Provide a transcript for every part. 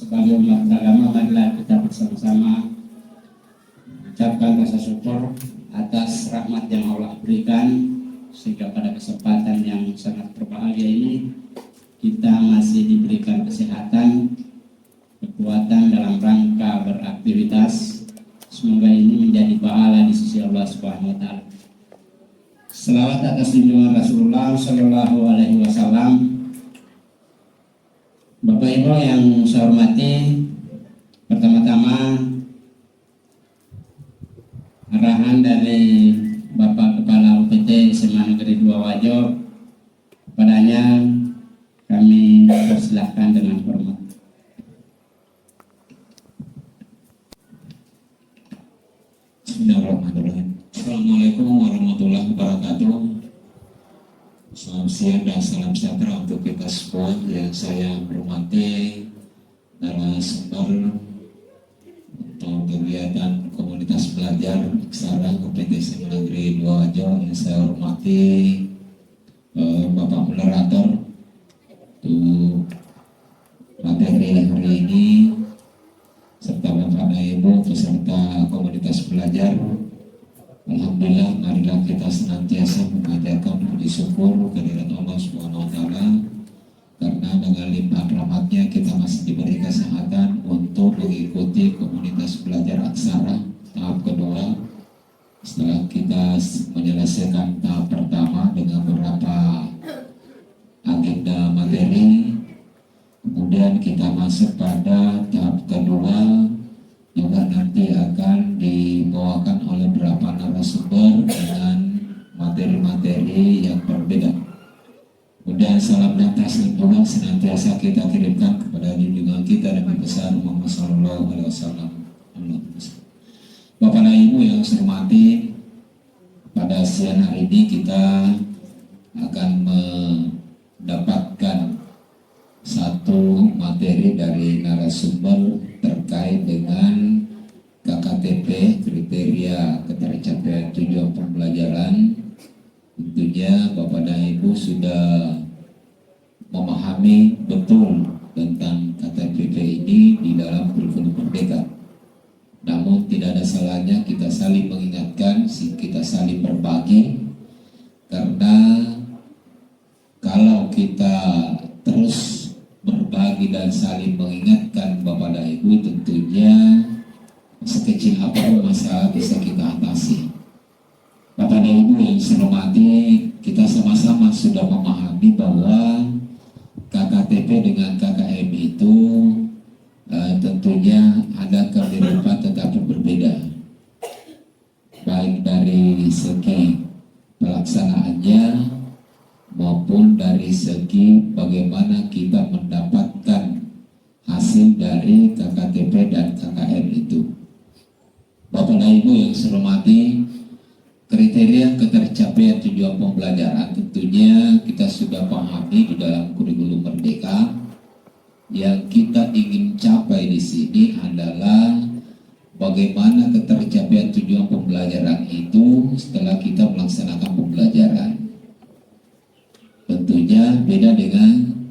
sebagai umat beragama, marilah kita bersama-sama mengucapkan rasa syukur atas rahmat yang Allah berikan, sehingga pada kesempatan yang sangat berbahagia ini kita masih diberikan kesehatan, kekuatan dalam rangka beraktivitas. Semoga ini menjadi pahala di sisi Allah Subhanahu wa taala. Selawat atas junjungan Rasulullah Shallallahu alaihi wasallam. Bapak Ibu yang saya hormati, pertama-tama arahan dari Bapak Kepala UPT SMA Negeri 2 Wajo, kepadanya kami persilahkan dengan hormat. Bismillahirrahmanirrahim. Assalamualaikum warahmatullahi wabarakatuh. Selamat siang dan salam sejahtera untuk kita semua yang saya hormati narasumber untuk kegiatan komunitas belajar sekarang UPT SMA Negeri 2 Wajo yang saya hormati Bapak Moderator untuk materi hari ini, serta Bapak Ibu peserta komunitas belajar. Alhamdulillah, marilah kita senantiasa mengajarkan puji syukur kehadirat Allah Subhanahu wa taala, karena dengan limpahan rahmatnya kita masih diberi kesehatan untuk mengikuti komunitas belajar aksara tahap kedua. Setelah kita menyelesaikan tahap pertama dengan beberapa agenda materi, kemudian kita masuk pada tahap kedua, juga nanti akan dibawakan oleh beberapa narasumber dengan materi-materi yang berbeda. Kemudian salam dan taslim juga senantiasa kita kirimkan kepada junjungan kita Nabi besar Muhammad Sallallahu Alaihi Wasallam. Bapak dan Ibu yang saya hormati, pada siang hari ini kita akan mendapatkan satu materi dari narasumber terkait dengan KKTP, kriteria ketercapaian tujuan pembelajaran. Tentunya Bapak dan Ibu sudah memahami betul tentang KTP ini di dalam kurikulum Merdeka. Namun tidak ada salahnya kita saling mengingatkan, kita saling berbagi, karena kalau kita terus berbagi dan saling mengingatkan Bapak dan Ibu, tentunya sekecil apapun masalah bisa kita atasi. Bapak dan Ibu yang saya hormati, kita sama-sama sudah memahami bahwa KKTP dengan KKM itu tentunya ada kemiripan tetapi berbeda, baik dari segi pelaksanaannya maupun dari segi bagaimana kita mendapatkan hasil dari KKTP dan KKM itu. Bapak dan Ibu yang saya hormati, kriteria ketercapaian tujuan pembelajaran tentunya kita sudah pahami di dalam kurikulum Merdeka. Yang kita ingin capai di sini adalah bagaimana ketercapaian tujuan pembelajaran itu setelah kita melaksanakan pembelajaran. Tentunya beda dengan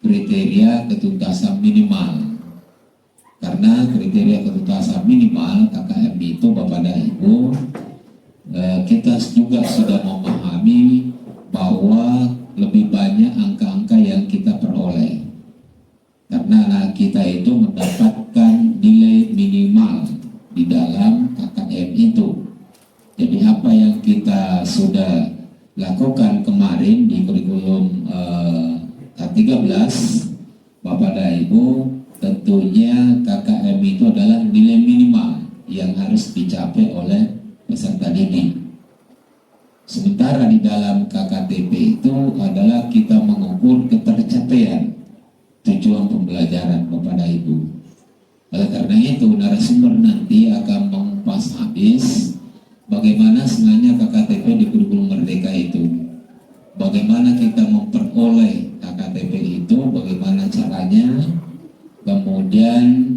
kriteria ketuntasan minimal, karena kriteria ketuntasan minimal KKM itu Bapak dan Ibu, kita juga sudah memahami bahwa lebih banyak angka-angka yang kita peroleh, karena anak kita itu mendapatkan nilai minimal di dalam KKM itu. Jadi apa yang kita sudah lakukan kemarin di kurikulum K13, Bapak dan Ibu, tentunya KKM itu adalah nilai minimal yang harus dicapai oleh peserta didik. Sementara di dalam KKTP itu adalah kita mengukur ketercapaian tujuan pembelajaran Bapak dan Ibu. Oleh karena itu narasumber nanti akan mengupas habis bagaimana sebenarnya KKTP di kurikulum Merdeka itu, bagaimana kita memperoleh KKTP itu, bagaimana caranya, kemudian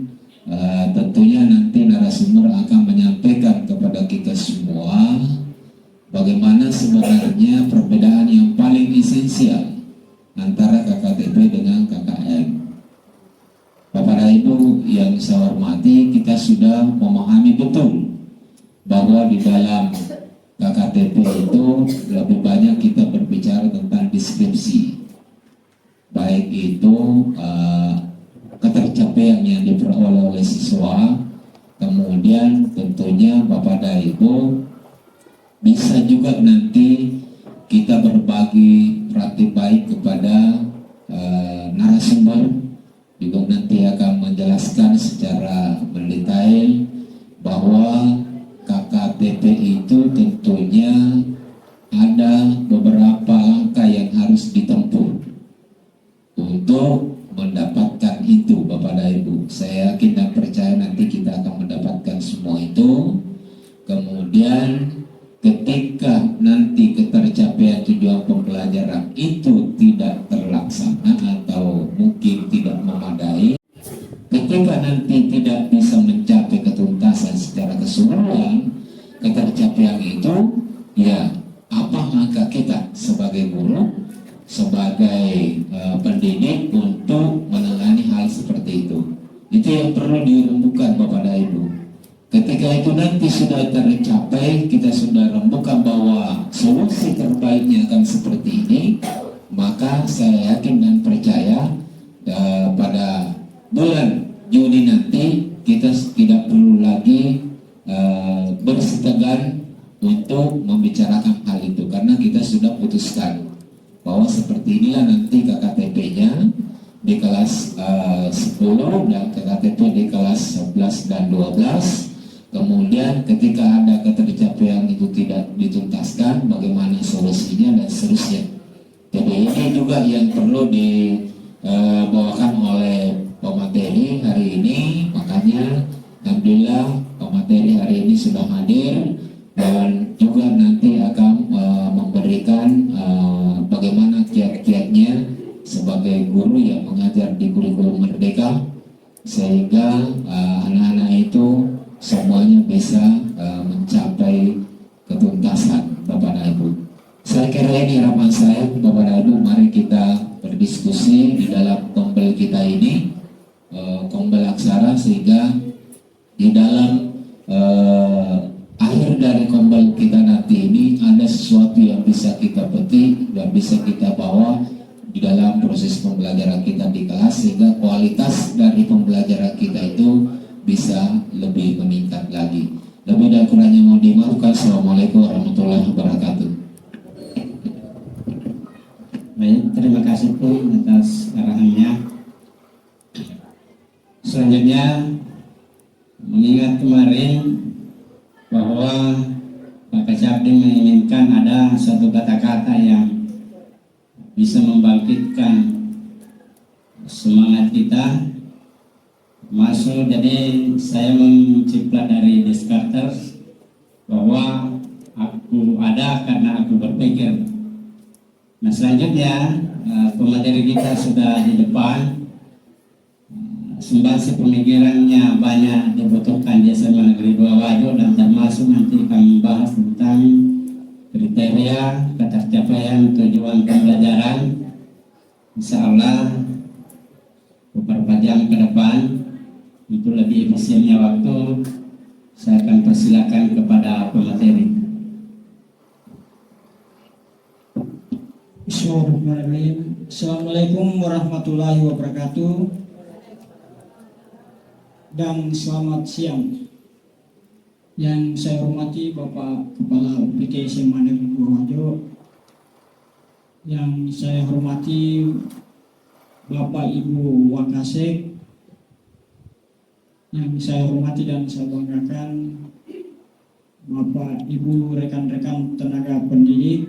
tentunya nanti narasumber akan menyampaikan kepada kita semua bagaimana sebenarnya perbedaan yang paling esensial antara KKTP dengan KKM. Bapak dan Ibu yang saya hormati, kita sudah memahami betul bahwa di dalam KKTP itu lebih banyak kita berbicara tentang deskripsi, baik itu ketercapaian yang diperoleh oleh siswa, kemudian tentunya Bapak dan Ibu bisa juga nanti kita berbagi praktik baik kepada narasumber, juga nanti akan menjelaskan secara mendetail bahwa KKTP itu tentunya ada beberapa langkah yang harus ditempuh untuk mendapatkan itu, Bapak dan Ibu. Saya yakin dan percaya nanti kita akan mendapatkan semua itu. Kemudian ketika nanti ketercapaian tujuan pembelajaran itu tidak terlaksana atau mungkin tidak memadai, ketika nanti tidak bisa mencapai ketuntasan secara keseluruhan ketercapaian itu, ya apa langkah kita sebagai guru, sebagai pendidik untuk menangani hal seperti itu. Itu yang perlu dirembukan Bapak dan Ibu. Ketika itu nanti sudah tercapai, kita sudah rembukan bahwa solusi terbaiknya akan seperti ini, maka saya yakin dan percaya pada bulan Juni nanti kita tidak perlu lagi bersetegan untuk membicarakan hal itu, karena kita sudah putuskan bahwa seperti inilah nanti KKTP-nya di kelas 10 dan KKTP di kelas 11 dan 12. Kemudian ketika ada ketercapaian itu tidak dituntaskan, bagaimana solusinya dan seterusnya. Jadi ini juga yang perlu dibawakan oleh pemateri hari ini. Makanya alhamdulillah pemateri hari ini sudah hadir dan juga nanti akan memberikan bagaimana kiat-kiatnya sebagai guru yang mengajar di kurikulum Merdeka, sehingga anak-anak itu semuanya bisa mencapai ketuntasan, Bapak dan Ibu. Saya kira ini harapan saya, Bapak dan Ibu. Mari kita berdiskusi di dalam kombel kita ini, kombel aksara, sehingga di dalam akhir dari kombel kita nanti ini ada sesuatu yang bisa kita petik dan bisa kita bawa di dalam proses pembelajaran kita di kelas, sehingga kualitas dari pembelajaran kita itu bisa lebih meningkat lagi. Lebih dan kurangnya mohon dimaafkan. Assalamualaikum warahmatullahi wabarakatuh. Baik, terima kasih Bu atas arahannya. Selanjutnya, mengingat kemarin bahwa Pak Kacabdi menginginkan ada satu kata-kata yang bisa membangkitkan semangat kita masuk. Jadi saya mencipta dari Descartes bahwa aku ada karena aku berpikir. Nah, selanjutnya pemateri kita sudah di depan. Sumbangsi pemikirannya banyak dibutuhkan di SMA Negeri 2 Wajo, dan termasuk nanti kami membahas tentang kriteria ketercapaian tujuan pembelajaran. Insya Allah beberapa jam ke depan, untuk lebih efisiennya waktu, saya akan persilakan kepada pemateri. Bismillahirrahmanirrahim. Assalamualaikum warahmatullahi wabarakatuh. Dan selamat siang. Yang saya hormati Bapak Kepala UPT SMA Negeri 2 Wajo, yang saya hormati Bapak Ibu Wakasek, yang saya hormati dan saya banggakan Bapak Ibu rekan-rekan tenaga pendidik.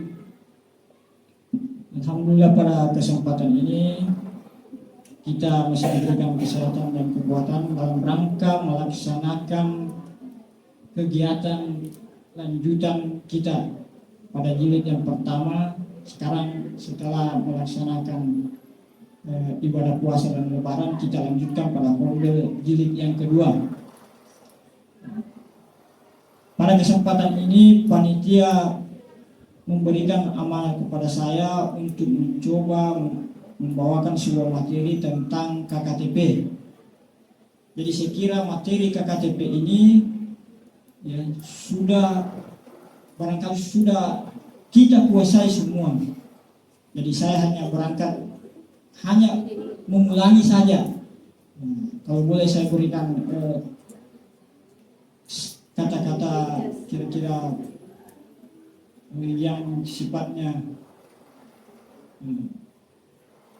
Alhamdulillah pada kesempatan ini kita masih diberikan kesehatan dan kekuatan dalam rangka melaksanakan kegiatan lanjutan kita pada jilid yang pertama. Sekarang setelah melaksanakan ibadah puasa dan lebaran, kita lanjutkan pada kombel jilid yang kedua. Pada kesempatan ini panitia memberikan amanah kepada saya untuk mencoba membawakan sebuah materi tentang KKTP. Jadi saya kira materi KKTP ini ya sudah barangkali sudah kita kuasai semua. Jadi saya hanya berangkat hanya mengulangi saja. Kalau boleh saya berikan kata-kata kira-kira yang sifatnya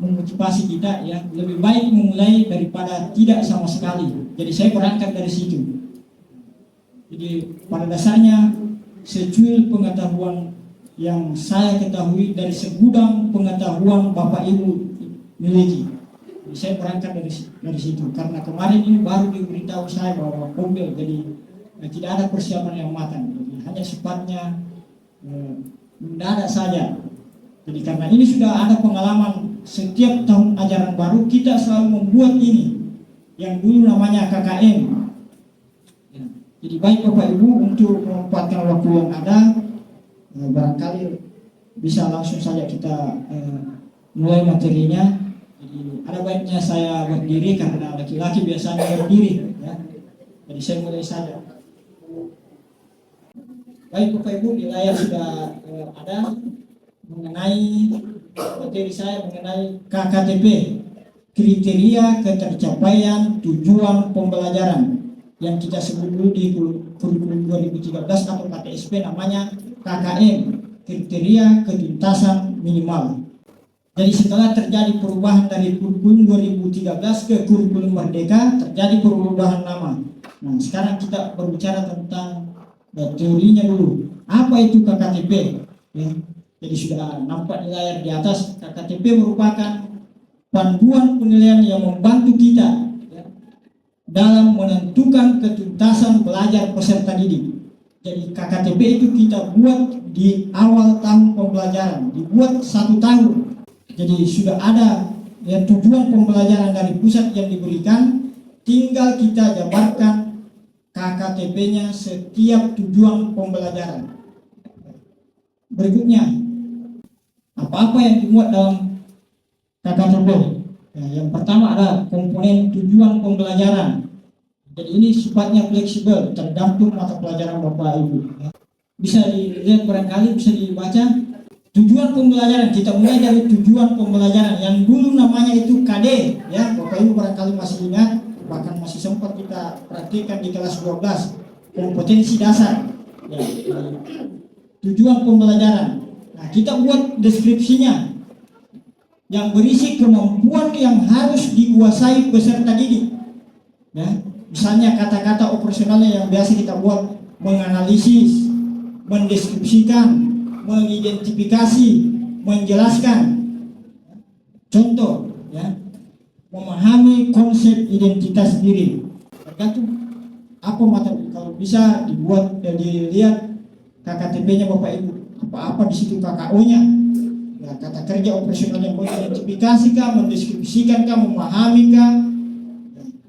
memotivasi kita, ya lebih baik memulai daripada tidak sama sekali. Jadi saya berangkat dari situ. Jadi pada dasarnya secuil pengetahuan yang saya ketahui dari segudang pengetahuan Bapak Ibu miliki. Jadi saya berangkat dari situ karena kemarin ini baru diberitahu saya bahwa mobil, jadi tidak ada persiapan yang matang. Jadi hanya sifatnya mendadak saja. Jadi karena ini sudah ada pengalaman setiap tahun ajaran baru kita selalu membuat ini yang dulu namanya KKM. Jadi baik Bapak Ibu, untuk memanfaatkan waktu yang ada, barangkali bisa langsung saja kita mulai materinya. Jadi ada baiknya saya berdiri karena laki-laki biasanya berdiri, ya. Jadi saya mulai saja. Baik Bapak Ibu, di layar sudah ada mengenai materi saya mengenai KKTP, kriteria ketercapaian tujuan pembelajaran, yang kita sebut dulu di kurikulum 2013 atau KTSP namanya KKM, kriteria ketuntasan minimal. Jadi setelah terjadi perubahan dari kurikulum 2013 ke kurikulum Merdeka, terjadi perubahan nama. Nah, sekarang kita berbicara tentang teorinya dulu. Apa itu KKTP? Ya, jadi sudah nampak di layar di atas, KKTP merupakan panduan penilaian yang membantu kita dalam menentukan ketuntasan belajar peserta didik. Jadi KKTP itu kita buat di awal tahun pembelajaran, dibuat 1 tahun. Jadi sudah ada ya tujuan pembelajaran dari pusat yang diberikan, tinggal kita jabarkan KKTP-nya setiap tujuan pembelajaran. Berikutnya, apa-apa yang dimuat dalam KKTP? Ya, yang pertama ada komponen tujuan pembelajaran. Jadi ini sifatnya fleksibel, tergantung mata pelajaran Bapak Ibu. Ya. Bisa dilihat barangkali, bisa dibaca. Tujuan pembelajaran, kita mulai dari tujuan pembelajaran yang dulu namanya itu KD. Ya, Bapak Ibu barangkali masih ingat, bahkan masih sempat kita praktikkan di kelas 12, kompetensi dasar. Ya, tujuan pembelajaran. Nah, kita buat deskripsinya yang berisi kemampuan yang harus dikuasai peserta didik. Ya, misalnya kata-kata operasionalnya yang biasa kita buat: menganalisis, mendeskripsikan, mengidentifikasi, menjelaskan. Contoh, ya, memahami konsep identitas diri. Tergantung apa materi. Kalau bisa dibuat dan dilihat KKTP-nya Bapak Ibu, apa-apa di situ KKO-nya. Ya, kata kerja operasional yang mengidentifikasikan, mendeskripsikan, memahami,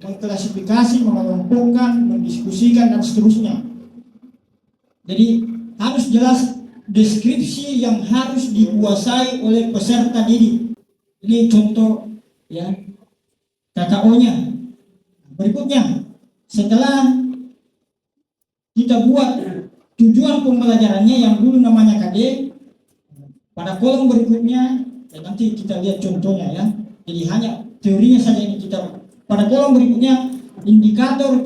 mengklasifikasi, mengelompokkan, mendiskusikan, dan seterusnya. Jadi harus jelas deskripsi yang harus dikuasai oleh peserta didik. Ini contoh ya KKO-nya. Berikutnya, setelah kita buat tujuan pembelajarannya yang dulu namanya KD, pada kolom berikutnya, nanti kita lihat contohnya ya. Jadi hanya teorinya saja ini kita. Pada kolom berikutnya, indikator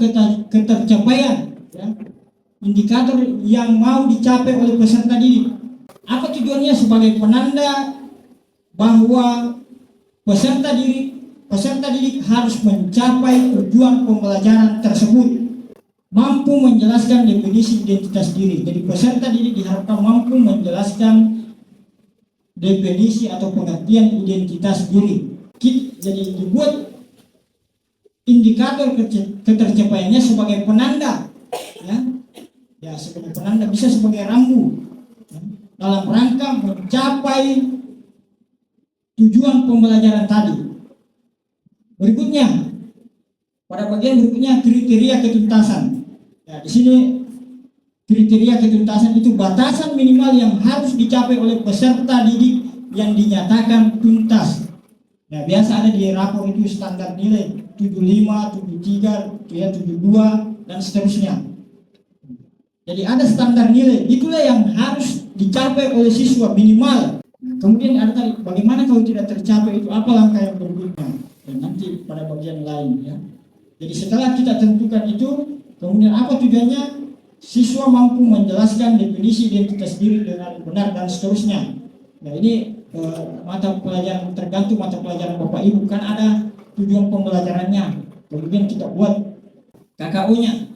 ketercapaian, ya. Indikator yang mau dicapai oleh peserta didik. Apa tujuannya? Sebagai penanda bahwa peserta didik harus mencapai tujuan pembelajaran tersebut, mampu menjelaskan definisi identitas diri. Jadi peserta didik diharapkan mampu menjelaskan definisi atau pengertian identitas diri. Jadi dibuat indikator ketercapaiannya sebagai penanda, ya sebagai penanda, bisa sebagai rambu, ya, dalam rangka mencapai tujuan pembelajaran tadi. Berikutnya, pada bagian berikutnya kriteria ketuntasan. Ya, di sini kriteria ketuntasan itu batasan minimal yang harus dicapai oleh peserta didik yang dinyatakan tuntas. Nah, biasa ada di rapor itu standar nilai 75, 73, ya 72 dan seterusnya. Jadi ada standar nilai, itulah yang harus dicapai oleh siswa minimal. Kemudian ada tadi, bagaimana kalau tidak tercapai itu, apa langkah yang berikutnya? Dan nanti pada bagian lain ya. Jadi setelah kita tentukan itu, kemudian apa tujuannya? Siswa mampu menjelaskan definisi identitas diri dengan benar dan seterusnya. Nah ini mata pelajaran, tergantung mata pelajaran Bapak Ibu, kan ada tujuan pembelajarannya. Kemudian kita buat KKU-nya.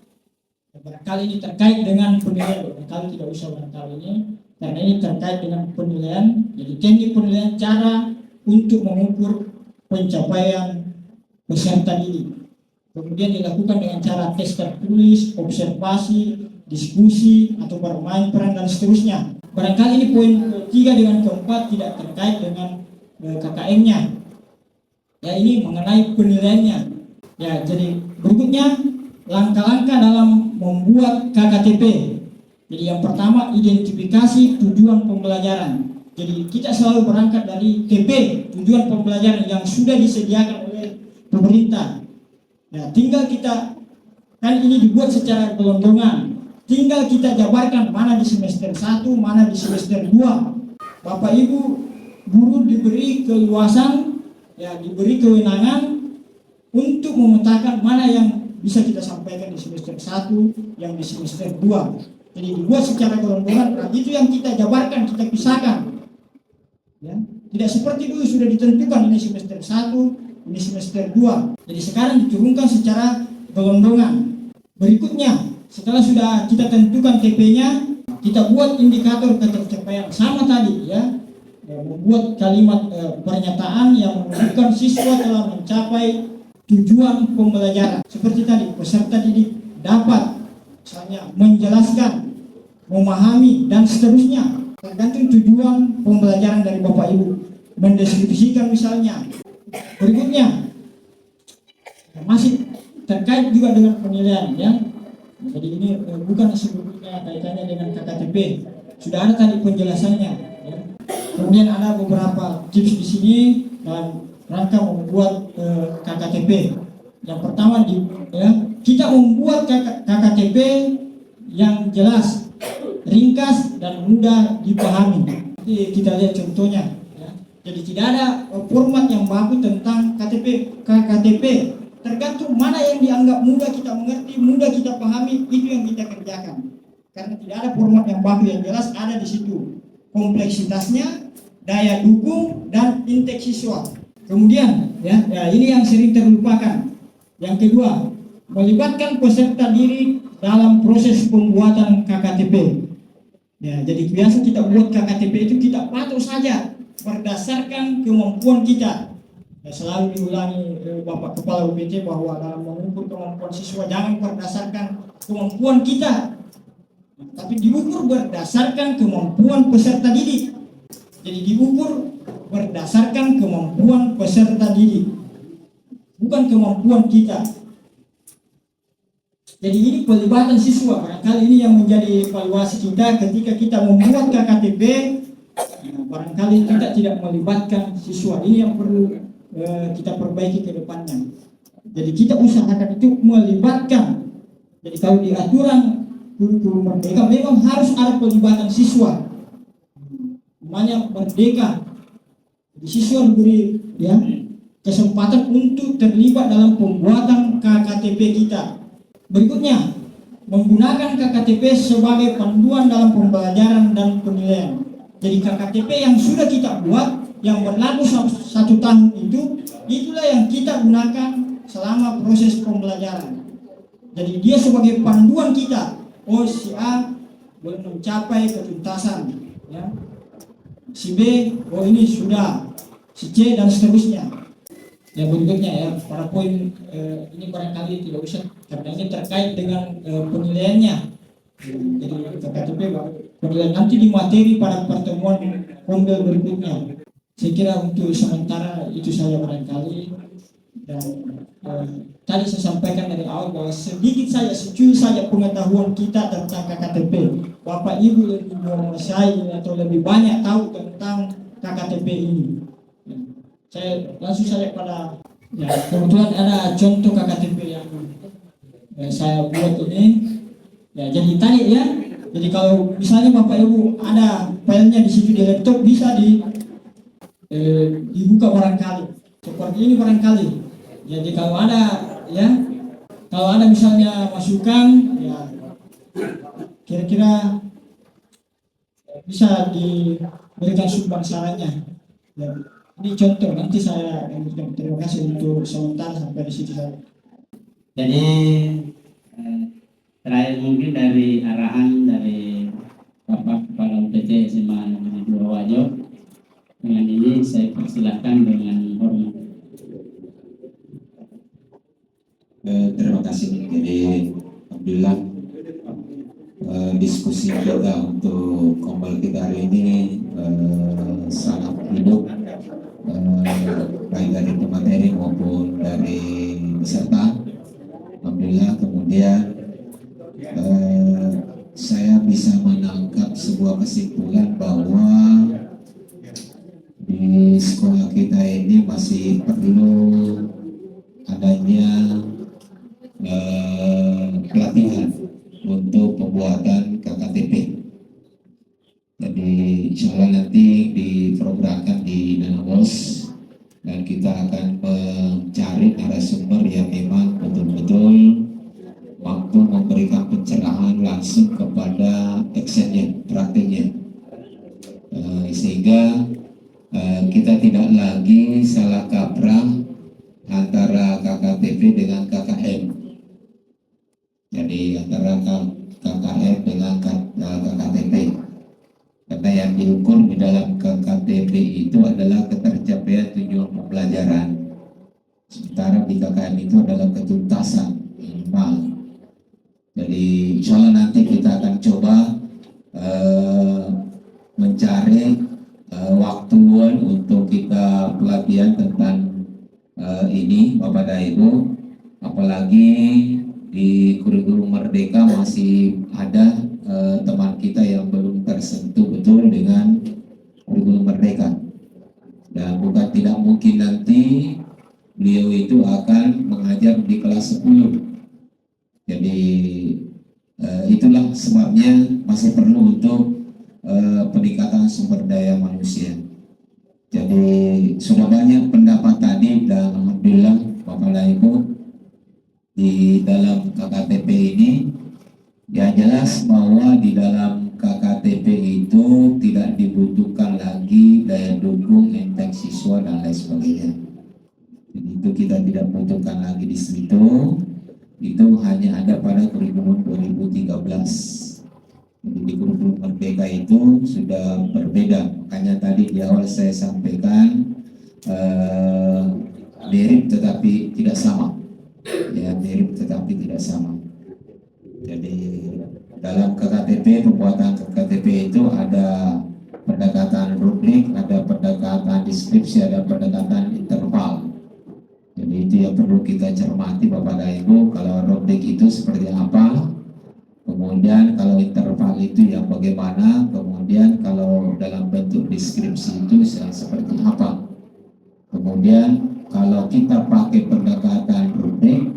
Barangkali ini terkait dengan penilaian, barangkali tidak usah barangkali ini, karena ini terkait dengan penilaian. Jadi teknik penilaian, cara untuk mengukur pencapaian peserta didik. Kemudian dilakukan dengan cara tes tertulis, observasi, diskusi, atau bermain peran dan seterusnya. Barangkali ini poin ketiga dengan keempat tidak terkait dengan KKM-nya. Ya ini mengenai penilaiannya. Ya jadi berikutnya langkah-langkah dalam membuat KKTP. Jadi yang pertama identifikasi tujuan pembelajaran. Jadi kita selalu berangkat dari TP, tujuan pembelajaran yang sudah disediakan oleh pemerintah. Nah, tinggal kita, kan ini dibuat secara gelondongan. Tinggal kita jabarkan mana di semester 1, mana di semester 2. Bapak Ibu guru diberi keluasan, ya diberi kewenangan untuk memetakan mana yang bisa kita sampaikan di semester 1, yang di semester 2. Jadi dibuat secara gelondongan, nah itu yang kita jabarkan, kita pisahkan. Ya, tidak seperti dulu sudah ditentukan ini semester 1, ini semester 2. Jadi sekarang diturunkan secara gelondongan. Berikutnya, setelah sudah kita tentukan TP-nya, kita buat indikator ketercapaian sama tadi ya. Membuat kalimat pernyataan yang menunjukkan siswa telah mencapai tujuan pembelajaran. Seperti tadi, peserta didik dapat misalnya menjelaskan, memahami dan seterusnya. Tergantung tujuan pembelajaran dari Bapak Ibu. Mendeskripsikan misalnya. Berikutnya masih terkait juga dengan penilaian ya. Jadi ini bukan sebetulnya kaitannya dengan KKTP. Sudah ada tadi penjelasannya ya. Kemudian ada beberapa tips di sini dalam rangka membuat KKTP. Yang pertama kita membuat KKTP yang jelas, ringkas dan mudah dipahami. Jadi kita lihat contohnya ya. Jadi tidak ada format yang baku tentang KKTP. Tergantung mana yang dianggap mudah kita mengerti, mudah kita pahami, itu yang kita kerjakan. Karena tidak ada format yang baku, yang jelas ada di situ kompleksitasnya, daya dukung dan intake siswa. Kemudian ya ini yang sering terlupakan. Yang kedua, melibatkan peserta diri dalam proses pembuatan KKTP. Ya, jadi biasa kita buat KKTP itu kita patuh saja berdasarkan kemampuan kita. Ya, selalu diulangi Bapak Kepala UPT bahwa dalam mengukur kemampuan siswa jangan berdasarkan kemampuan kita, tapi diukur berdasarkan kemampuan peserta didik. Jadi diukur berdasarkan kemampuan peserta didik, bukan kemampuan kita. Jadi ini pelibatan siswa, barangkali ini yang menjadi evaluasi kita ketika kita membuat KKTP. Barangkali kita tidak melibatkan siswa, ini yang perlu kita perbaiki ke depannya. Jadi kita usahakan itu melibatkan. Jadi kalau di aturan kurikulum merdeka memang harus ada pelibatan siswa. Namanya merdeka. Jadi siswa diberi ya kesempatan untuk terlibat dalam pembuatan KKTP kita. Berikutnya, menggunakan KKTP sebagai panduan dalam pembelajaran dan penilaian. Jadi KKTP yang sudah kita buat, yang berlaku 1 tahun itu, itulah yang kita gunakan selama proses pembelajaran. Jadi dia sebagai panduan kita. Oh, si A belum mencapai ketuntasan, ya. Si B, oh ini sudah, si C dan seterusnya. Yang berikutnya ya, para poin ini barangkali tidak usah karena ini terkait dengan penilaiannya. Jadi KKTP penilaian nanti di materi pada pertemuan pembel berikutnya. Saya kira untuk sementara itu saja barangkali. Dan tadi saya sampaikan dari awal bahwa sedikit saja, secuil saja pengetahuan kita tentang KKTP. Bapak Ibu lebih menguasai atau lebih banyak tahu tentang KKTP ini. Saya langsung saja pada Ya, kebetulan ada contoh KKTP yang saya buat ini. Ya, jadi tadi ya. Jadi kalau misalnya Bapak Ibu ada filenya di situ di laptop bisa dibuka barangkali. Seperti ini barangkali. Jadi kalau ada ya, kalau ada misalnya masukan ya kira-kira bisa diberikan sumbang sarannya. Ya, ini contoh, nanti saya memberikan terima kasih untuk sementara sampai di situ saja. Jadi terakhir mungkin dari arahan dari Bapak Kepala UPT SMA Negeri 2 Wajo, dengan ini saya persilahkan dengan hormat. Terima kasih. Jadi alhamdulillah diskusi kita untuk kombal kita hari ini sangat hidup, baik dari pemateri maupun dari peserta. Alhamdulillah. Kemudian saya bisa menangkap sebuah kesimpulan bahwa di sekolah kita ini masih perlu adanya pelatihan untuk pembuatan KKTP. Jadi insya Allah nanti diprogramkan di Nanabos dan kita akan mencari narasumber yang memang betul-betul mampu memberikan pencerahan langsung kepada actionnya, prakteknya, sehingga kita tidak lagi salah kaprah antara KKTP dengan KKM. Jadi antara KKM dengan KKTP, karena yang diukur di dalam KKTP itu adalah ketercapaian tujuan pembelajaran, sementara di KKM itu adalah ketuntasan minimal. Jadi insya Allah nanti kita akan coba mencari waktuan untuk kita pelatihan tentang ini Bapak dan Ibu, apalagi di kurikulum Merdeka masih ada teman kita yang belum tersentuh betul dengan kurikulum Merdeka, dan bukan tidak mungkin nanti beliau itu akan mengajar di kelas 10. Jadi itulah sebabnya masih perlu untuk peningkatan sumber daya manusia. Jadi sudah banyak pendapat tadi, dan alhamdulillah Bapak dan Ibu di dalam KKTP ini ya jelas bahwa di dalam KKTP itu tidak dibutuhkan lagi daya dukung entek siswa dan lain sebagainya. Jadi itu kita tidak butuhkan lagi di situ. Itu hanya ada pada kurikulum 2013. Jadi di kurikulum Merdeka itu sudah berbeda. Makanya tadi di awal saya sampaikan mirip tetapi tidak sama. Ya, mirip tetapi tidak sama. Jadi dalam KKTP, pembuatan KKTP itu ada pendekatan rubrik, ada pendekatan deskripsi, ada pendekatan interval. Jadi itu yang perlu kita cermati Bapak dan Ibu. Kalau rubrik itu seperti apa, kemudian kalau interval itu yang bagaimana, kemudian kalau dalam bentuk deskripsi itu seperti apa. Kemudian kalau kita pakai pendekatan rubrik,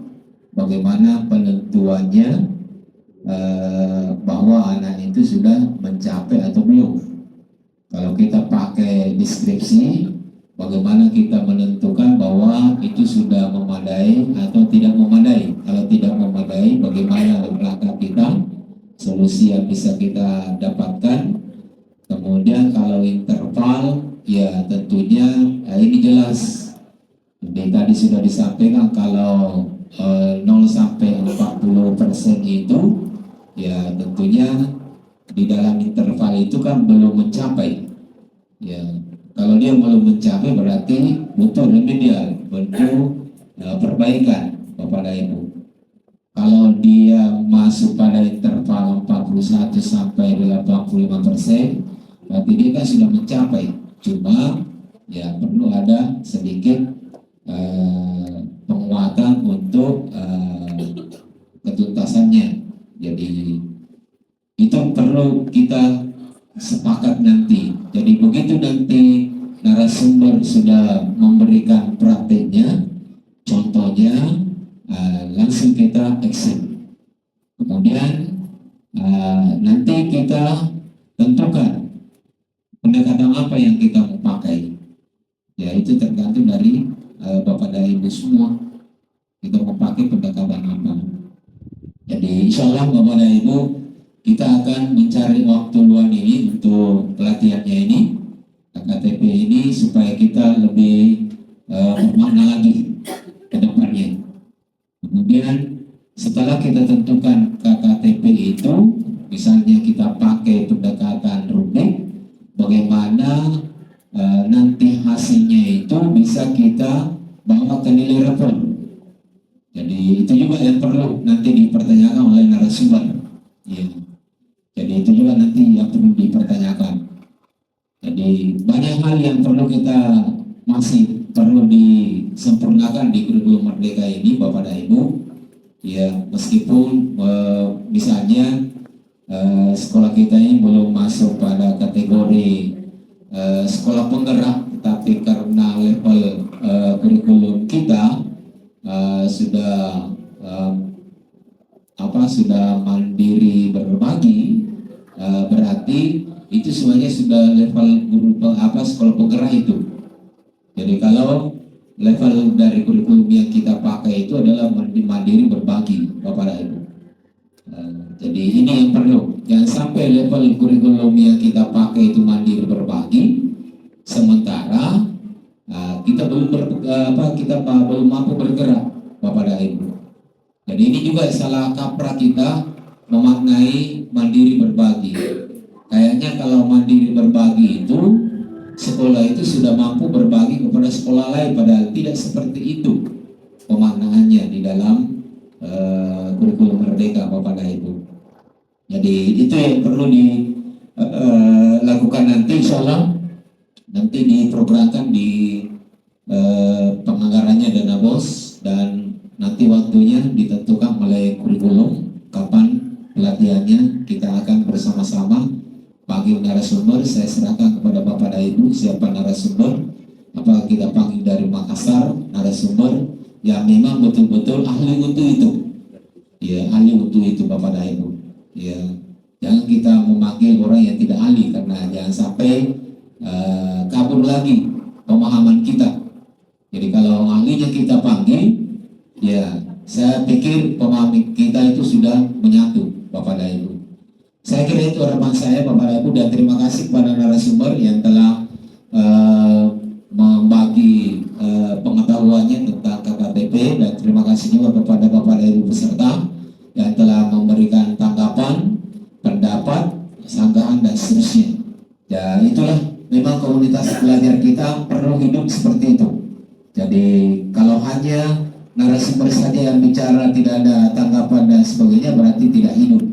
bagaimana penentuannya bahwa anak itu sudah mencapai atau belum. Kalau kita pakai deskripsi, bagaimana kita menentukan bahwa itu sudah memadai atau tidak memadai. Kalau tidak memadai, bagaimana langkah kita, solusi yang bisa kita dapatkan. Kemudian kalau interval, ya tentunya ini jelas. Jadi tadi sudah disampaikan kalau 0 sampai 40% itu, ya tentunya di dalam interval itu kan belum mencapai. Ya, kalau dia belum mencapai berarti butuh remedial, butuh perbaikan Bapak dan Ibu. Kalau dia masuk pada interval 41 sampai 85%, berarti dia kan sudah mencapai. Cuma ya perlu ada sedikit penguatan untuk ketuntasannya. Jadi itu perlu kita sepakat nanti. Jadi begitu nanti narasumber sudah memberikan prakteknya, maunya langsung kita action. Kemudian nanti kita tentukan pendekatan apa yang kita mau pakai. Ya, itu tergantung dari Bapak dan Ibu semua. Kita mau pakai pendekatan apa. Jadi insya Allah Bapak dan Ibu, kita akan mencari waktu luang ini untuk pelatihannya ini, KKTP ini, supaya kita lebih bermakna lagi ke depannya. Kemudian setelah kita tentukan KKTP itu, misalnya kita pakai pendekatan rubrik, bagaimana nanti hasilnya itu bisa kita bawa ke nilai rapor. Jadi itu juga yang perlu nanti dipertanyakan oleh narasumber. Ya. Jadi itu juga nanti yang perlu dipertanyakan. Jadi banyak hal yang perlu kita masih perlu disempurnakan di kurikulum Merdeka ini, Bapak dan Ibu. Ya, meskipun misalnya sekolah kita ini belum masuk pada kategori sekolah penggerak, tetapi karena level kurikulum kita sudah sudah mandiri berbagi, berarti itu semuanya sudah level guru sekolah penggerak itu. Jadi kalau level dari kurikulum yang kita pakai itu adalah mandiri berbagi, Bapak dan Ibu. Jadi ini yang perlu, jangan sampai level kurikulum yang kita pakai itu mandiri berbagi, sementara kita belum belum mampu bergerak, Bapak dan Ibu. Jadi ini juga salah kaprah kita memaknai mandiri berbagi. Kayaknya kalau mandiri berbagi itu sekolah itu sudah mampu berbagi kepada sekolah lain, padahal tidak seperti itu pemaknaannya di dalam kurikulum Merdeka, Bapak dan Ibu. Jadi itu yang perlu dilakukan nanti, insya Allah nanti diprogramkan di penganggarannya dana BOS, dan nanti waktunya ditentukan oleh kurikulum kapan pelatihannya. Kita akan bersama-sama panggil narasumber. Saya serahkan kepada Bapak dan Ibu siapa narasumber. Apakah kita panggil dari Makassar narasumber yang memang betul-betul ahli untuk itu. Ya, ahli untuk itu, Bapak dan Ibu. Ya, jangan kita memanggil orang yang tidak ahli, karena jangan sampai kabur lagi pemahaman kita. Jadi kalau ahlinya kita panggil, ya saya pikir pemahaman kita itu sudah menyatu, Bapak dan Ibu. Saya kira itu harapan saya, Bapak dan Ibu, dan terima kasih kepada narasumber yang telah membagi pengetahuannya tentang KKTP, dan terima kasih juga kepada Bapak dan Ibu peserta yang telah memberikan tanggapan, pendapat, sanggahan, dan seterusnya. Ya, itulah memang komunitas belajar kita perlu hidup seperti itu. Jadi kalau hanya narasumber saja yang bicara, tidak ada tanggapan dan sebagainya, berarti tidak hidup.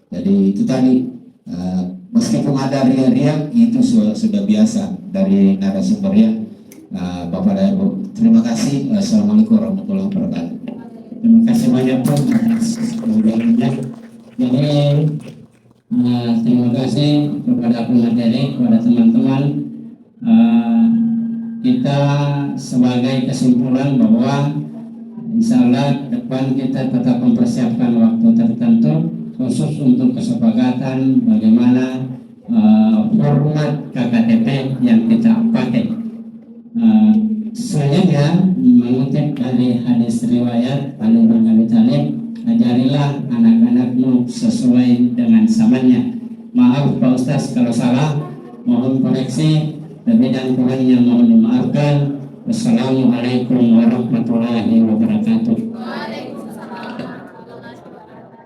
Jadi itu tadi, meskipun ada riak-riak, itu sudah biasa dari narasumber ya. Bapak dan Ibu, terima kasih. Assalamualaikum warahmatullahi wabarakatuh. Terima kasih banyak Pak atas penjelasannya. Jadi terima kasih kepada pemateri, kepada teman-teman. Kita sebagai kesimpulan bahwa insya Allah ke depan kita tetap mempersiapkan waktu tertentu khusus untuk kesepakatan bagaimana format KKTP yang kita pakai. Selanjutnya mengutip dari hadis riwayat Ali bin Abi Thalib, ajarilah anak-anakmu sesuai dengan zamannya. Maaf Pak Ustaz kalau salah, mohon koreksi. Lebih dan kurangnya mohon dimaafkan. Wassalamualaikum warahmatullahi wabarakatuh. Waalaikumsalam warahmatullahi wabarakatuh.